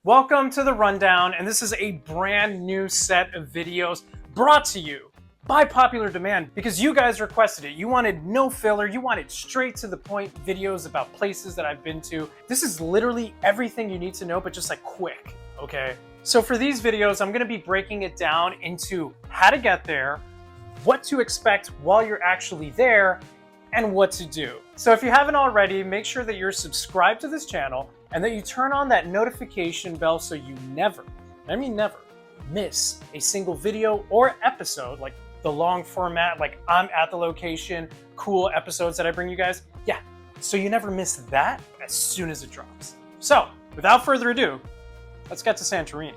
Welcome to the Rundown, and this is a brand new set of videos brought to you by popular demand because you guys requested it. You wanted no filler, you wanted straight to the point videos about places that I've been to. This is literally everything you need to know, but just like quick, okay? So for these videos, I'm gonna be breaking it down into how to get there, what to expect while you're actually there, and what to do. So if you haven't already, make sure that you're subscribed to this channel and that you turn on that notification bell so you never miss a single video or episode, like the long format, like I'm at the location, cool episodes that I bring you guys. Yeah, so you never miss that as soon as it drops. So without further ado, let's get to Santorini.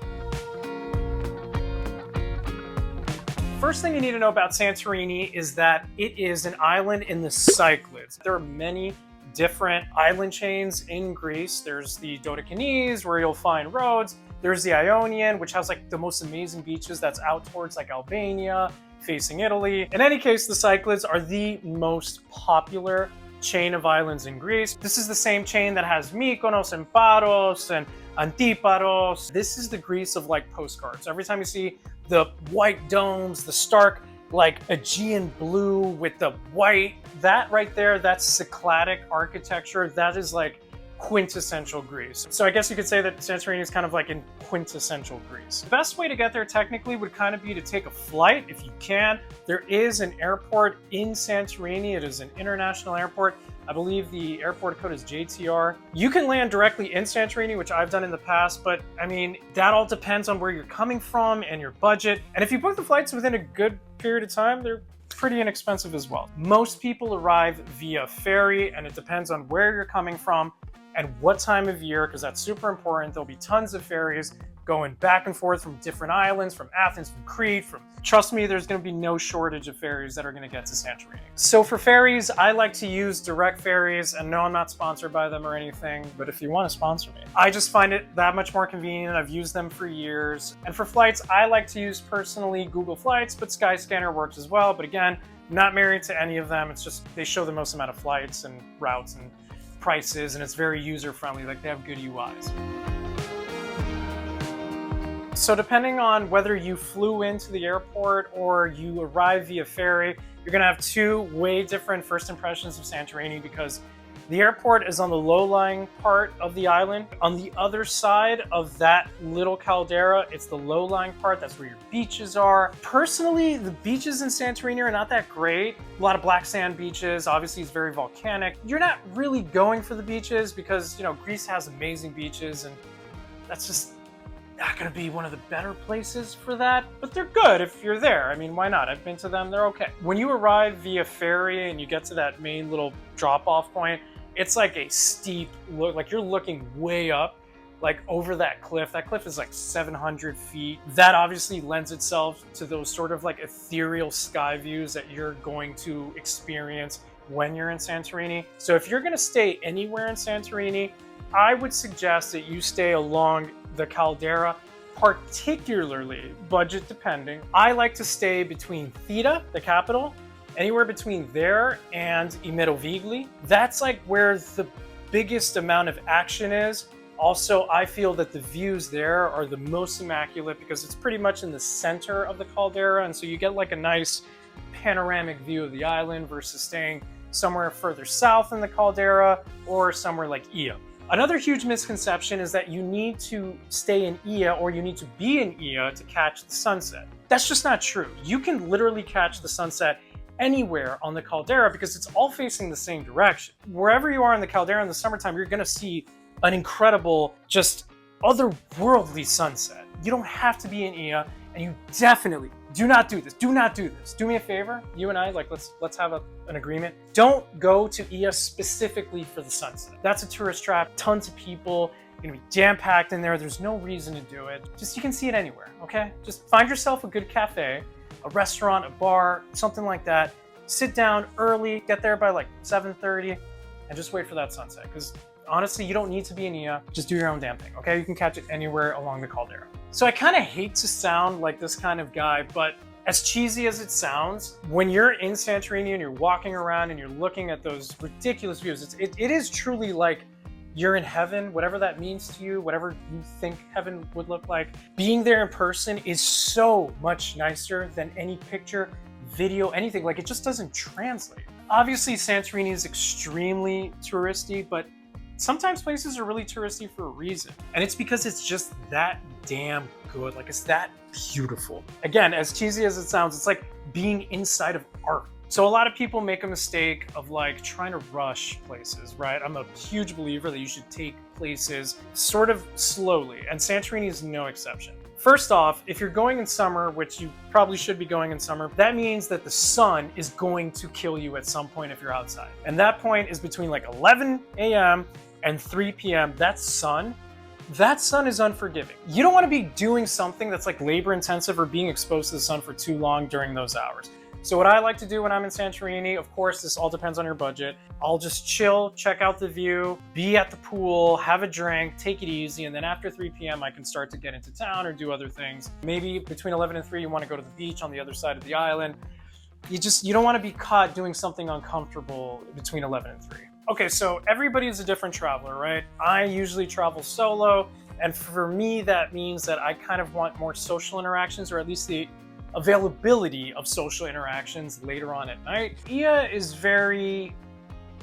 First thing you need to know about Santorini is that it is an island in the Cyclades. There are many different island chains in Greece. There's the Dodecanese, where you'll find Rhodes. There's the Ionian, which has like the most amazing beaches that's out towards like Albania, facing Italy. In any case, the Cyclades are the most popular chain of islands in Greece. This is the same chain that has Mykonos and Paros and Antiparos. This is the Greece of like postcards. Every time you see the white domes, the stark like Aegean blue with the white, that right there, that's Cycladic architecture. That is like quintessential Greece. So I guess you could say that Santorini is kind of like in quintessential Greece. The best way to get there technically would kind of be to take a flight if you can. There is an airport in Santorini. It is an international airport. I believe the airport code is JTR. You can land directly in Santorini, which I've done in the past, but I mean, that all depends on where you're coming from and your budget. And if you book the flights within a good period of time, they're pretty inexpensive as well. Most people arrive via ferry, and it depends on where you're coming from and what time of year, because that's super important. There'll be tons of ferries going back and forth from different islands, from Athens, from Crete, trust me, there's gonna be no shortage of ferries that are gonna get to Santorini. So for ferries, I like to use direct ferries, and no, I'm not sponsored by them or anything, but if you wanna sponsor me, I just find it that much more convenient. I've used them for years. And for flights, I like to use personally Google Flights, but Skyscanner works as well. But again, not married to any of them. It's just, they show the most amount of flights and routes and prices, and it's very user-friendly, like they have good UIs. So depending on whether you flew into the airport or you arrive via ferry, you're gonna have two way different first impressions of Santorini because the airport is on the low-lying part of the island. On the other side of that little caldera, it's the low-lying part. That's where your beaches are. Personally, the beaches in Santorini are not that great. A lot of black sand beaches. Obviously, it's very volcanic. You're not really going for the beaches because, you know, Greece has amazing beaches, and that's just not gonna be one of the better places for that, but they're good if you're there. I mean, why not? I've been to them, they're okay. When you arrive via ferry and you get to that main little drop-off point, it's like a steep look, like you're looking way up, like over that cliff. That cliff is like 700 feet. That obviously lends itself to those sort of like ethereal sky views that you're going to experience when you're in Santorini. So if you're gonna stay anywhere in Santorini, I would suggest that you stay along the caldera, particularly budget depending. I like to stay between Fira, the capital, anywhere between there and I Merovigli. That's like where the biggest amount of action is. Also, I feel that the views there are the most immaculate because it's pretty much in the center of the caldera, and so you get like a nice panoramic view of the island versus staying somewhere further south in the caldera or somewhere like Ia. Another huge misconception is that you need to stay in Ia or you need to be in Ia to catch the sunset. That's just not true. You can literally catch the sunset anywhere on the caldera because it's all facing the same direction. Wherever you are in the caldera in the summertime, you're gonna see an incredible, just otherworldly sunset. You don't have to be in Ia, and you definitely do not do this. Do not do this. Do me a favor, you and I, like let's have an agreement. Don't go to Ia specifically for the sunset. That's a tourist trap. Tons of people, you're gonna be jam-packed in there. There's no reason to do it. Just, you can see it anywhere, okay? Just find yourself a good cafe, a restaurant, a bar, something like that. Sit down early, get there by like 7:30, and just wait for that sunset. Because honestly, you don't need to be in Ia. Just do your own damn thing, okay? You can catch it anywhere along the caldera. So I kind of hate to sound like this kind of guy, but as cheesy as it sounds, when you're in Santorini and you're walking around and you're looking at those ridiculous views, it is truly like you're in heaven, whatever that means to you, whatever you think heaven would look like. Being there in person is so much nicer than any picture, video, anything. Like, it just doesn't translate. Obviously, Santorini is extremely touristy, but sometimes places are really touristy for a reason. And it's because it's just that damn good. Like, it's that beautiful. Again, as cheesy as it sounds, it's like being inside of art. So a lot of people make a mistake of like trying to rush places, right? I'm a huge believer that you should take places sort of slowly, and Santorini is no exception. First off, if you're going in summer, which you probably should be going in summer, that means that the sun is going to kill you at some point if you're outside. And that point is between like 11 a.m. and 3 p.m. That sun is unforgiving. You don't want to be doing something that's like labor intensive or being exposed to the sun for too long during those hours. So what I like to do when I'm in Santorini, of course, this all depends on your budget. I'll just chill, check out the view, be at the pool, have a drink, take it easy, and then after 3 p.m. I can start to get into town or do other things. Maybe between 11 and 3 you want to go to the beach on the other side of the island. You don't want to be caught doing something uncomfortable between 11 and 3. Okay, so everybody is a different traveler, right? I usually travel solo, and for me that means that I kind of want more social interactions, or at least the availability of social interactions later on at night. Ia is very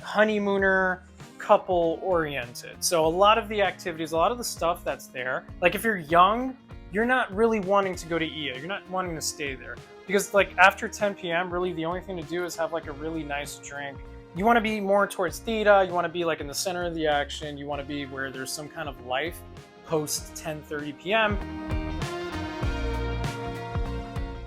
honeymooner, couple oriented. So a lot of the activities, a lot of the stuff that's there, like if you're young, you're not really wanting to go to Ia. You're not wanting to stay there. Because like after 10 p.m., really the only thing to do is have like a really nice drink. You want to be more towards Fira. You want to be like in the center of the action. You want to be where there's some kind of life post 10:30 p.m.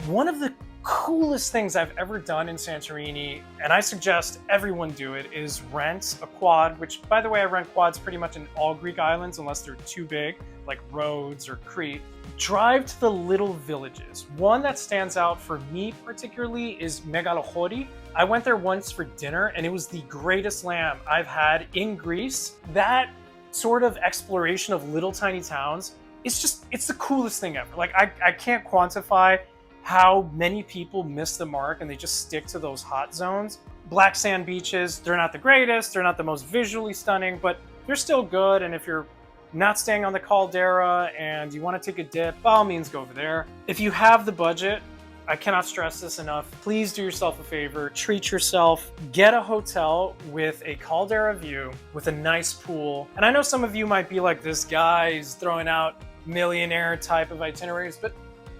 One of the coolest things I've ever done in Santorini, and I suggest everyone do it, is rent a quad, which by the way, I rent quads pretty much in all Greek islands unless they're too big, like Rhodes or Crete. Drive to the little villages. One that stands out for me particularly is Megalochori. I went there once for dinner and it was the greatest lamb I've had in Greece. That sort of exploration of little tiny towns, it's the coolest thing ever. Like I can't quantify how many people miss the mark and they just stick to those hot zones. Black sand beaches, they're not the greatest, they're not the most visually stunning, but they're still good. And if you're not staying on the caldera and you want to take a dip, by all means go over there. If you have the budget, I cannot stress this enough, please do yourself a favor, treat yourself, get a hotel with a caldera view, with a nice pool. And I know some of you might be like, this guy is throwing out millionaire type of itineraries, but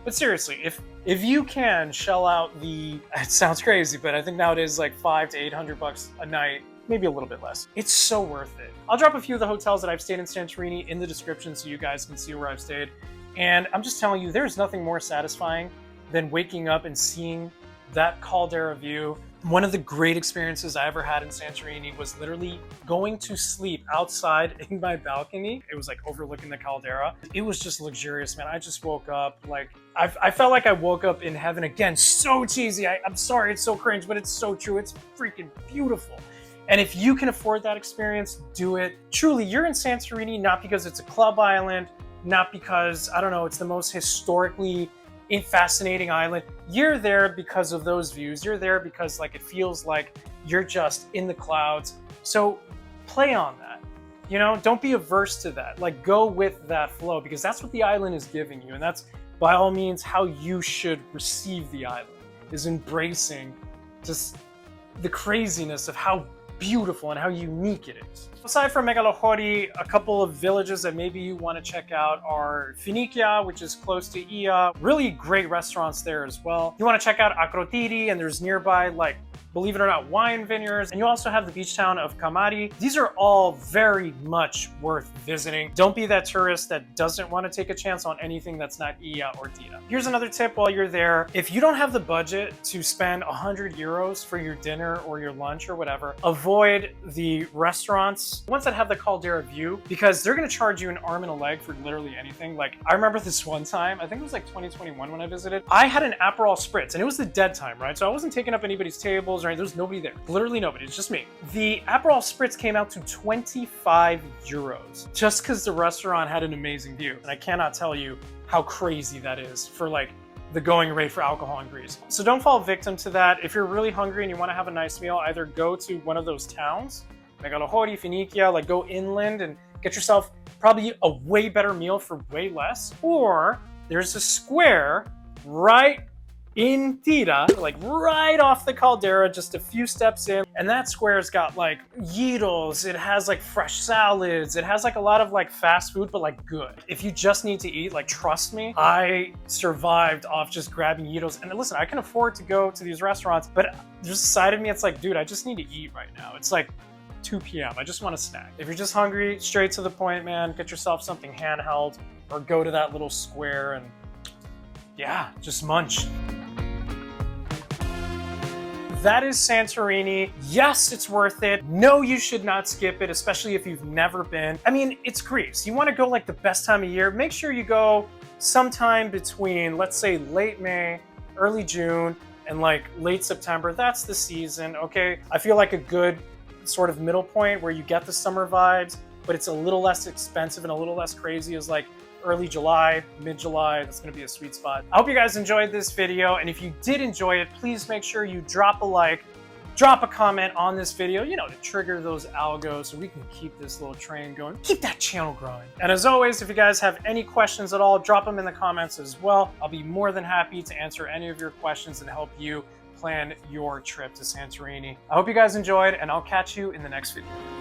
seriously, if you can shell out it sounds crazy, but I think nowadays like $500 to $800 a night, maybe a little bit less. It's so worth it. I'll drop a few of the hotels that I've stayed in Santorini in the description so you guys can see where I've stayed. And I'm just telling you, there's nothing more satisfying than waking up and seeing that caldera view. One of the great experiences I ever had in Santorini was literally going to sleep outside in my balcony. It was like overlooking the caldera. It was just luxurious, man. I just woke up like, I felt like I woke up in heaven again. So cheesy. I'm sorry, it's so cringe, but it's so true. It's freaking beautiful. And if you can afford that experience, do it. Truly, you're in Santorini not because it's a club island, not because, I don't know, it's the most historically fascinating island. You're there because of those views. You're there because like it feels like you're just in the clouds. So play on that. You know, don't be averse to that. Like go with that flow because that's what the island is giving you. And that's by all means how you should receive the island, is embracing just the craziness of how beautiful and how unique it is. Aside from Megalochori, a couple of villages that maybe you want to check out are Finikia, which is close to Ia. Really great restaurants there as well. You want to check out Akrotiri, and there's nearby, like, believe it or not, wine vineyards. And you also have the beach town of Kamari. These are all very much worth visiting. Don't be that tourist that doesn't want to take a chance on anything that's not Ia or Dita. Here's another tip while you're there. If you don't have the budget to spend 100 euros for your dinner or your lunch or whatever, avoid the restaurants, ones that have the caldera view, because they're going to charge you an arm and a leg for literally anything. Like, I remember this one time, I think it was like 2021 when I visited, I had an Aperol Spritz, and it was the dead time, right? So I wasn't taking up anybody's tables or anything. There's nobody there. Literally nobody. It's just me. The Aperol Spritz came out to 25 euros just because the restaurant had an amazing view. And I cannot tell you how crazy that is for like the going rate for alcohol in Greece. So don't fall victim to that. If you're really hungry and you want to have a nice meal, either go to one of those towns Megalochori, Finikia, like go inland and get yourself probably a way better meal for way less. Or there's a square right in Fira, like right off the caldera, just a few steps in. And that square's got like gyros, it has like fresh salads, it has like a lot of like fast food, but like good. If you just need to eat, like trust me, I survived off just grabbing gyros. And listen, I can afford to go to these restaurants, but there's a side of me, it's like, dude, I just need to eat right now. It's like 2 p.m. I just want a snack. If you're just hungry, straight to the point, man, get yourself something handheld or go to that little square and yeah, just munch. That is Santorini. Yes, it's worth it. No, you should not skip it, especially if you've never been. I mean, it's Greece. You want to go like the best time of year, make sure you go sometime between, let's say, late May, early June, and like late September. That's the season, okay? I feel like a good sort of middle point where you get the summer vibes, but it's a little less expensive and a little less crazy is like early July, mid-July. That's going to be a sweet spot. I hope you guys enjoyed this video, and if you did enjoy it, please make sure you drop a like, drop a comment on this video, you know, to trigger those algos so we can keep this little train going, keep that channel growing. And as always, if you guys have any questions at all, drop them in the comments as well. I'll be more than happy to answer any of your questions and help you plan your trip to Santorini. I hope you guys enjoyed, and I'll catch you in the next video.